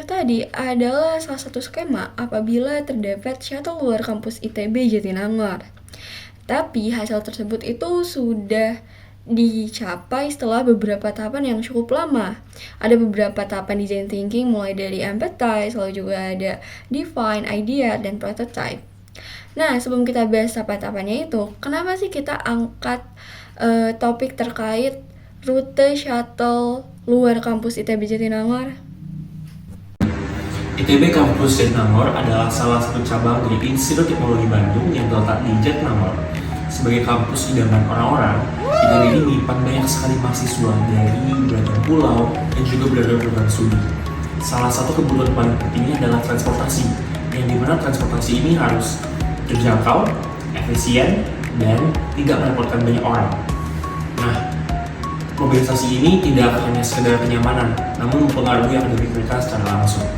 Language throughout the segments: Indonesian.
Itu tadi adalah salah satu skema apabila terdapat shuttle luar kampus ITB Jatinangor. Tapi hasil tersebut itu sudah dicapai setelah beberapa tahapan yang cukup lama. Ada beberapa tahapan design thinking mulai dari empathize, lalu juga ada define, idea, dan prototype. Nah, sebelum kita bahas tahapan-tahapannya itu, kenapa sih kita angkat topik terkait rute shuttle luar kampus ITB Jatinangor? ITB Kampus Jatinangor adalah salah satu cabang dari Institut Teknologi Bandung yang terletak di Jatinangor. Sebagai kampus idaman orang-orang, ITB ini menyimpan banyak sekali mahasiswa dari beragam pulau dan juga beragam program studi. Salah satu kebutuhan paling pentingnya adalah transportasi, yang dimana transportasi ini harus terjangkau, efisien, dan tidak merepotkan banyak orang. Nah, mobilisasi ini tidak hanya sekedar kenyamanan, namun mempengaruhi akademik mereka secara langsung.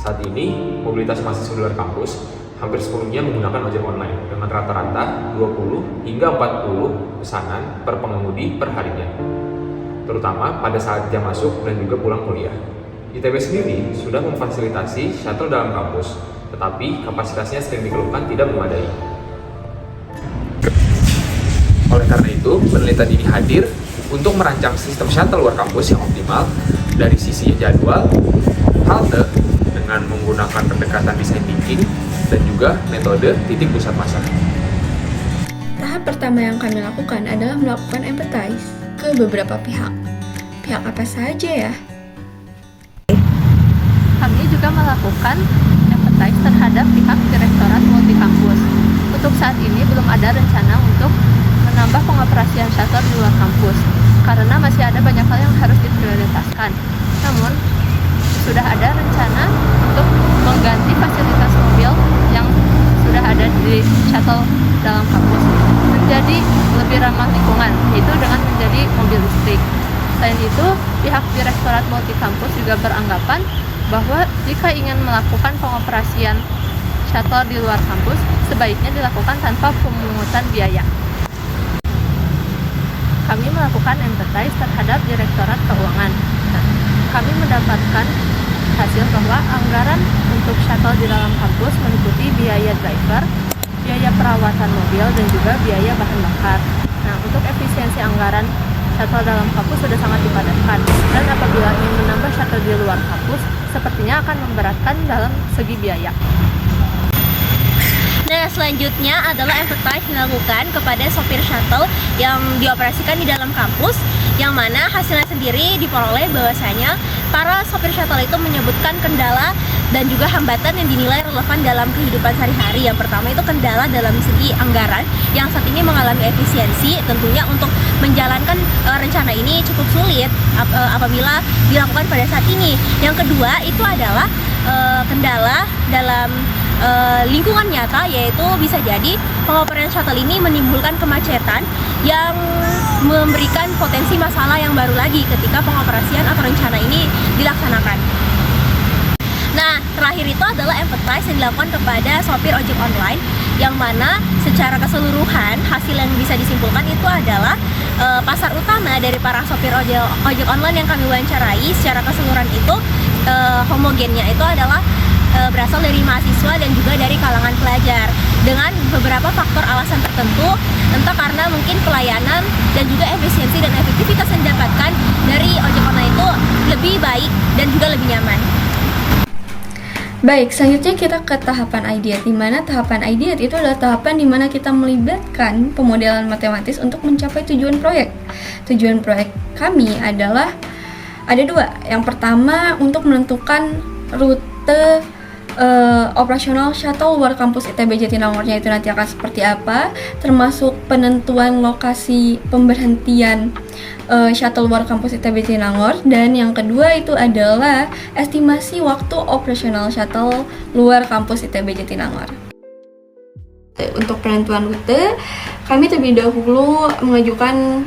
Saat ini, mobilitas mahasiswa di luar kampus hampir sepenuhnya menggunakan ojek online dengan rata-rata 20 hingga 40 pesanan per pengemudi per harinya, terutama pada saat jam masuk dan juga pulang kuliah. ITB sendiri sudah memfasilitasi shuttle dalam kampus, tetapi kapasitasnya sering dikeluhkan tidak memadai. Oleh karena itu, penelitian ini hadir untuk merancang sistem shuttle luar kampus yang optimal dari sisi jadwal, halte, dengan menggunakan pendekatan design thinking dan juga metode titik pusat massa. Tahap pertama yang kami lakukan adalah melakukan empathize ke beberapa pihak. Pihak apa saja ya? Kami juga melakukan empathize terhadap pihak Direktorat Multikampus. Untuk saat ini belum ada rencana untuk menambah pengoperasian shuttle di luar kampus karena masih ada banyak hal yang harus diprioritaskan. Namun, sudah ada rencana untuk mengganti fasilitas mobil yang sudah ada di shuttle dalam kampus menjadi lebih ramah lingkungan, yaitu dengan menjadi mobil listrik. Selain itu, pihak Direktorat Multikampus juga beranggapan bahwa jika ingin melakukan pengoperasian shuttle di luar kampus, sebaiknya dilakukan tanpa pemungutan biaya. Kami melakukan empathize terhadap Direktorat Keuangan. Nah, kami mendapatkan hasil bahwa anggaran untuk shuttle di dalam kampus meliputi biaya driver, biaya perawatan mobil, dan juga biaya bahan bakar. Nah, untuk efisiensi anggaran shuttle dalam kampus sudah sangat dipadatkan, dan apabila ingin menambah shuttle di luar kampus, sepertinya akan memberatkan dalam segi biaya. Nah, selanjutnya adalah empathize dilakukan kepada sopir shuttle yang dioperasikan di dalam kampus, yang mana hasilnya sendiri diperoleh bahwasanya para sopir shuttle itu menyebutkan kendala dan juga hambatan yang dinilai relevan dalam kehidupan sehari-hari. Yang pertama itu kendala dalam segi anggaran yang saat ini mengalami efisiensi. Tentunya untuk menjalankan rencana ini cukup sulit apabila dilakukan pada saat ini. Yang kedua itu adalah kendala dalam lingkungan nyata, yaitu bisa jadi pengoperasian shuttle ini menimbulkan kemacetan yang memberikan potensi masalah yang baru lagi ketika pengoperasian atau rencana ini dilaksanakan. Nah, terakhir itu adalah empathize yang dilakukan kepada sopir ojek online, yang mana secara keseluruhan hasil yang bisa disimpulkan itu adalah pasar utama dari para sopir ojek online yang kami wawancarai secara keseluruhan itu homogennya itu adalah berasal dari mahasiswa dan juga dari kalangan pelajar, dengan beberapa faktor alasan tertentu, entah karena mungkin pelayanan dan juga efisiensi dan efektivitas yang didapatkan dari ojek online itu lebih baik dan juga lebih nyaman. Baik, selanjutnya kita ke tahapan ideate, di mana tahapan ideate itu adalah tahapan di mana kita melibatkan pemodelan matematis untuk mencapai tujuan proyek. Tujuan proyek kami adalah ada dua. Yang pertama untuk menentukan rute operasional shuttle luar kampus ITB Jatinangornya itu nanti akan seperti apa, termasuk penentuan lokasi pemberhentian shuttle luar kampus ITB Jatinangor, dan yang kedua itu adalah estimasi waktu operasional shuttle luar kampus ITB Jatinangor. Untuk penentuan rute, kami terlebih dahulu mengajukan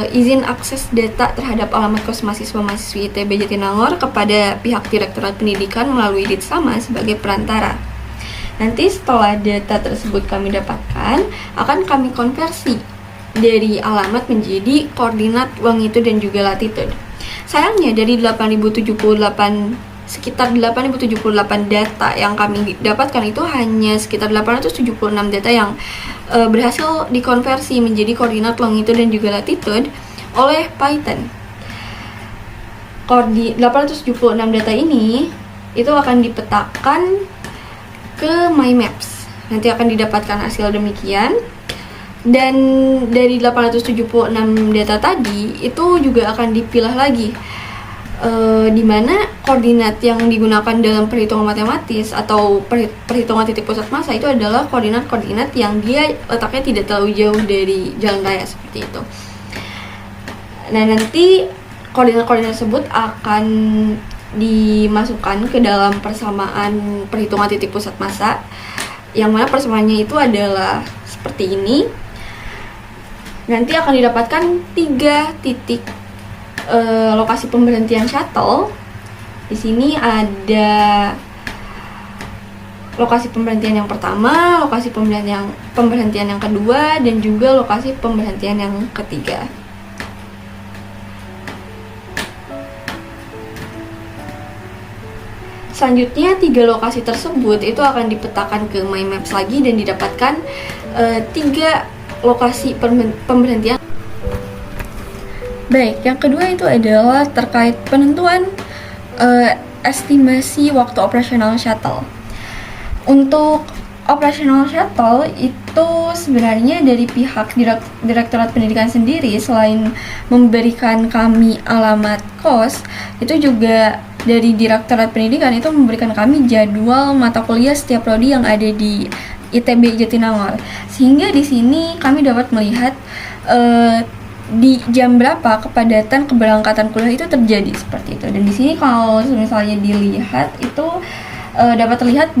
izin akses data terhadap alamat kos mahasiswa-mahasiswi ITB Jatinangor kepada pihak Direktorat Pendidikan melalui Ditsama sebagai perantara. Nanti setelah data tersebut kami dapatkan, akan kami konversi dari alamat menjadi koordinat longitude dan juga latitude. Sayangnya dari sekitar 8.078 data yang kami dapatkan itu hanya sekitar 876 data yang berhasil dikonversi menjadi koordinat longitude dan juga latitude oleh Python. 876 data ini itu akan dipetakan ke MyMaps. Nanti akan didapatkan hasil demikian. Dan dari 876 data tadi itu juga akan dipilah lagi di mana koordinat yang digunakan dalam perhitungan matematis atau perhitungan titik pusat massa itu adalah koordinat-koordinat yang dia letaknya tidak terlalu jauh dari jalan raya seperti itu. Nah, nanti koordinat-koordinat tersebut akan dimasukkan ke dalam persamaan perhitungan titik pusat massa, yang mana persamaannya itu adalah seperti ini. Nanti akan didapatkan 3 titik lokasi pemberhentian shuttle. Di sini ada lokasi pemberhentian yang pertama, lokasi pemberhentian yang kedua, dan juga lokasi pemberhentian yang ketiga. Selanjutnya 3 lokasi tersebut itu akan dipetakan ke MyMaps lagi dan didapatkan 3 lokasi pemberhentian. Baik, yang kedua itu adalah terkait penentuan estimasi waktu operasional shuttle. Untuk operasional shuttle itu sebenarnya dari pihak Direktorat Pendidikan sendiri, selain memberikan kami alamat kos, itu juga dari Direktorat Pendidikan itu memberikan kami jadwal mata kuliah setiap prodi yang ada di ITB Jatinangor. Sehingga di sini kami dapat melihat di jam berapa kepadatan keberangkatan kuliah itu terjadi seperti itu. Dan di sini kalau misalnya dilihat itu dapat terlihat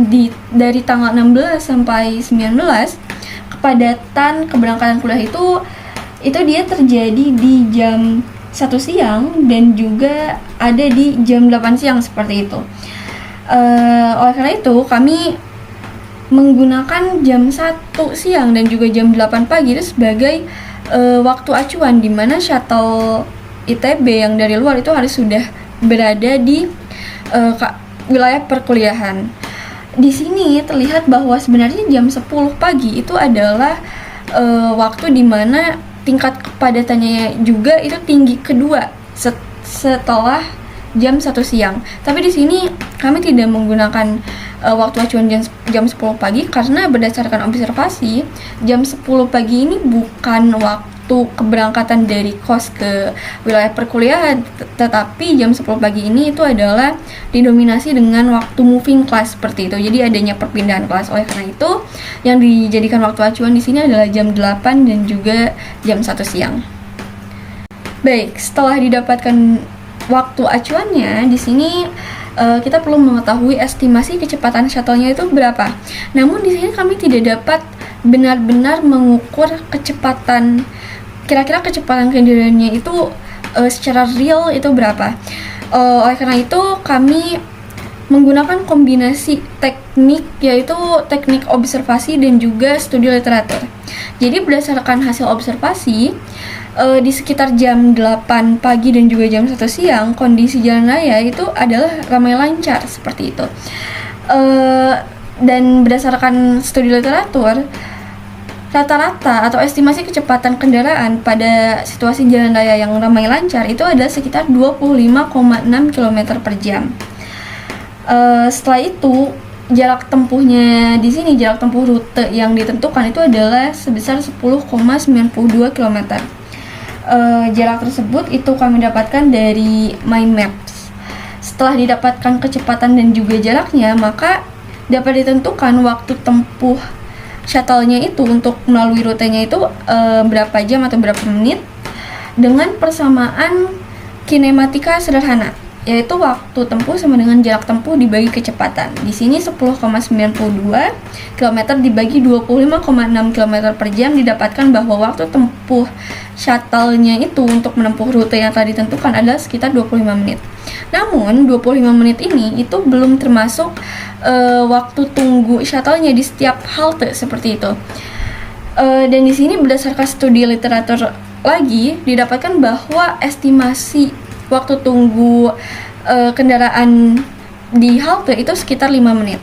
dari tanggal 16 sampai 19 kepadatan keberangkatan kuliah itu dia terjadi di jam 1 siang dan juga ada di jam 8 siang seperti itu. Oleh karena itu kami menggunakan jam 1 siang dan juga jam 8 pagi itu sebagai waktu acuan, di mana shuttle ITB yang dari luar itu harus sudah berada di wilayah perkuliahan. Di sini terlihat bahwa sebenarnya jam 10 pagi itu adalah waktu di mana tingkat kepadatannya juga itu tinggi kedua setelah jam 1 siang. Tapi di sini kami tidak menggunakan waktu acuan jam 10 pagi karena berdasarkan observasi jam 10 pagi ini bukan waktu keberangkatan dari kos ke wilayah perkuliahan, tetapi jam 10 pagi ini itu adalah didominasi dengan waktu moving class seperti itu. Jadi adanya perpindahan kelas. Oleh karena itu yang dijadikan waktu acuan di sini adalah jam 8 dan juga jam 1 siang. Baik, setelah didapatkan waktu acuannya, di sini kita perlu mengetahui estimasi kecepatan shuttle-nya itu berapa. Namun di sini kami tidak dapat benar-benar mengukur kecepatan, kira-kira kecepatan kendaraannya itu secara real itu berapa. Oleh karena itu kami menggunakan kombinasi teknik, yaitu teknik observasi dan juga studi literatur. Jadi berdasarkan hasil observasi, di sekitar jam 8 pagi dan juga jam 1 siang kondisi jalan raya itu adalah ramai lancar seperti itu. Dan berdasarkan studi literatur, rata-rata atau estimasi kecepatan kendaraan pada situasi jalan raya yang ramai lancar itu adalah sekitar 25,6 km per jam. Setelah itu jarak tempuhnya di sini, jarak tempuh rute yang ditentukan itu adalah sebesar 10,92 km. Jarak tersebut itu kami dapatkan dari MyMaps. Setelah didapatkan kecepatan dan juga jaraknya, maka dapat ditentukan waktu tempuh shuttle-nya itu untuk melalui rutenya itu berapa jam atau berapa menit dengan persamaan kinematika sederhana, yaitu waktu tempuh sama dengan jarak tempuh dibagi kecepatan. Di sini 10,92 km dibagi 25,6 km per jam didapatkan bahwa waktu tempuh shuttle-nya itu untuk menempuh rute yang telah ditentukan adalah sekitar 25 menit. Namun 25 menit ini itu belum termasuk waktu tunggu shuttle-nya di setiap halte seperti itu. Dan di sini berdasarkan studi literatur lagi didapatkan bahwa estimasi waktu tunggu kendaraan di halte itu sekitar 5 menit.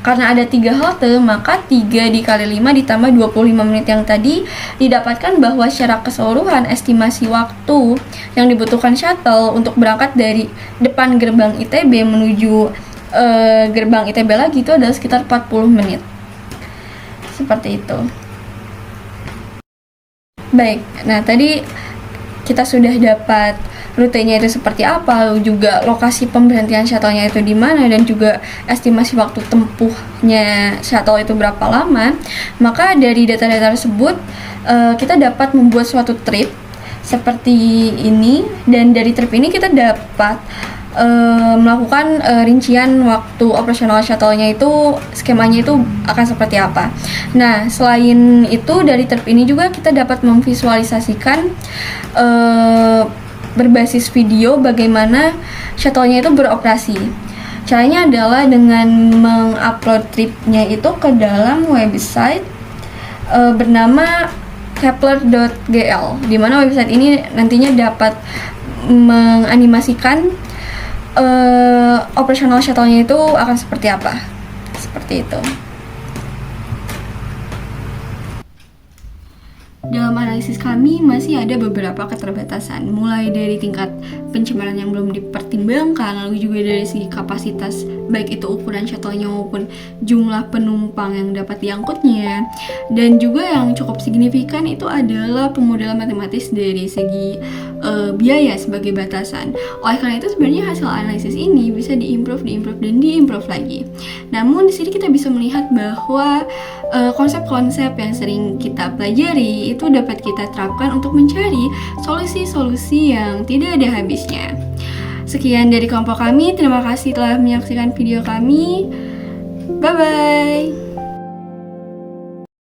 Karena ada 3 halte, maka 3 dikali 5 ditambah 25 menit yang tadi didapatkan bahwa secara keseluruhan estimasi waktu yang dibutuhkan shuttle untuk berangkat dari depan gerbang ITB menuju gerbang ITB lagi itu adalah sekitar 40 menit. Seperti itu. Baik, nah tadi kita sudah dapat rutenya itu seperti apa, lalu juga lokasi pemberhentian shuttle-nya itu di mana, dan juga estimasi waktu tempuhnya shuttle itu berapa lama. Maka dari data-data tersebut kita dapat membuat suatu trip seperti ini, dan dari trip ini kita dapat melakukan rincian waktu operasional shuttle-nya itu, skemanya itu akan seperti apa. Nah, selain itu dari trip ini juga kita dapat memvisualisasikan berbasis video bagaimana shuttle-nya itu beroperasi. Caranya adalah dengan mengupload tripnya itu ke dalam website bernama kepler.gl, di mana website ini nantinya dapat menganimasikan operasional shuttle-nya itu akan seperti apa. Seperti itu. Dalam analisis kami masih ada beberapa keterbatasan, mulai dari tingkat pencemaran yang belum dipertimbangkan, lalu juga dari segi kapasitas, baik itu ukuran shuttle-nya maupun jumlah penumpang yang dapat diangkutnya. Dan juga yang cukup signifikan itu adalah pemodelan matematis dari segi biaya sebagai batasan. Oleh karena itu sebenarnya hasil analisis ini bisa diimprove lagi. Namun di sini kita bisa melihat bahwa konsep-konsep yang sering kita pelajari itu dapat kita terapkan untuk mencari solusi-solusi yang tidak ada habisnya. Sekian dari kelompok kami, terima kasih telah menyaksikan video kami. Bye-bye.